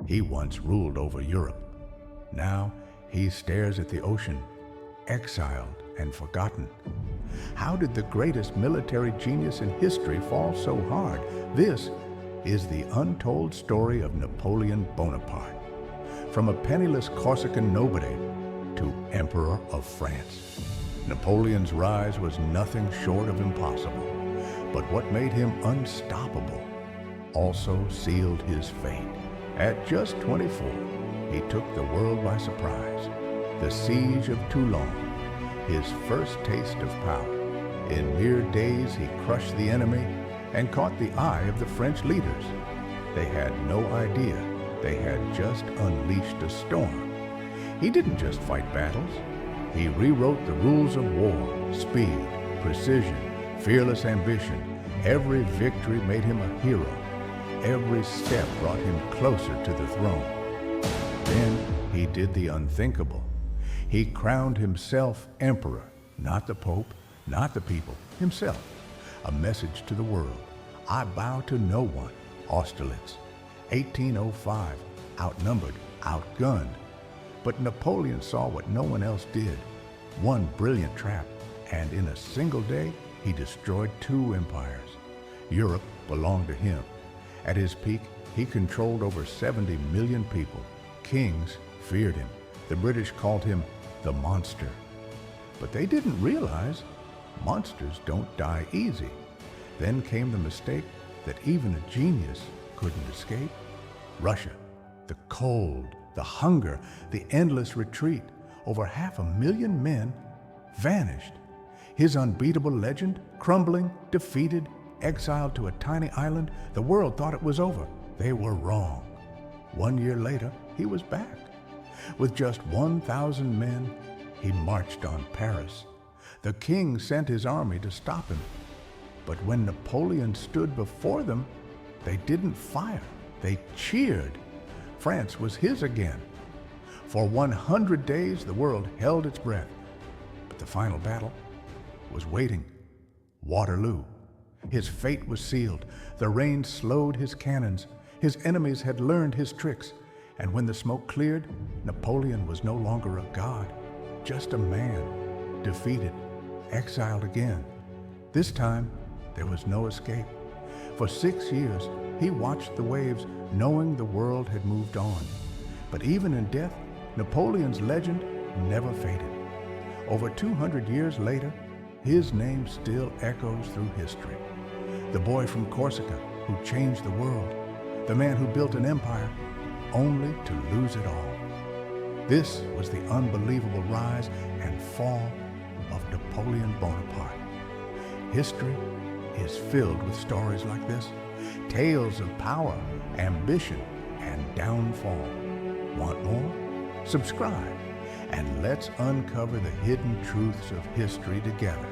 He once ruled over Europe. Now he stares at the ocean, exiled and forgotten. How did the greatest military genius in history fall so hard? This is the untold story of Napoleon Bonaparte. From a penniless Corsican nobody to Emperor of France. Napoleon's rise was nothing short of impossible. But what made him unstoppable also sealed his fate. At just 24, he took the world by surprise. The siege of Toulon, his first taste of power. In mere days, he crushed the enemy and caught the eye of the French leaders. They had no idea they had just unleashed a storm. He didn't just fight battles. He rewrote the rules of war, speed, precision, fearless ambition. Every victory made him a hero. Every step brought him closer to the throne. Then he did the unthinkable. He crowned himself emperor, not the pope, not the people, himself. A message to the world. I bow to no one. Austerlitz, 1805, outnumbered, outgunned. But Napoleon saw what no one else did. One brilliant trap, and in a single day, he destroyed two empires. Europe belonged to him. At his peak, he controlled over 70 million people. Kings feared him. The British called him the monster. But they didn't realize monsters don't die easy. Then came the mistake that even a genius couldn't escape. Russia, the cold, the hunger, the endless retreat. Over 500,000 men vanished. His unbeatable legend, crumbling, defeated, exiled to a tiny island. The world thought it was over. They were wrong. 1 year later, he was back. With just 1,000 men, he marched on Paris. The king sent his army to stop him. But when Napoleon stood before them, they didn't fire. They cheered. France was his again. For 100 days, the world held its breath. But the final battle was waiting. Waterloo. His fate was sealed. The rain slowed his cannons. His enemies had learned his tricks. And when the smoke cleared, Napoleon was no longer a god, just a man, defeated, exiled again. This time, there was no escape. For 6 years, he watched the waves, knowing the world had moved on. But even in death, Napoleon's legend never faded. Over 200 years later, his name still echoes through history. The boy from Corsica who changed the world. The man who built an empire only to lose it all. This was the unbelievable rise and fall of Napoleon Bonaparte. History is filled with stories like this. Tales of power, ambition, and downfall. Want more? Subscribe, and let's uncover the hidden truths of history together.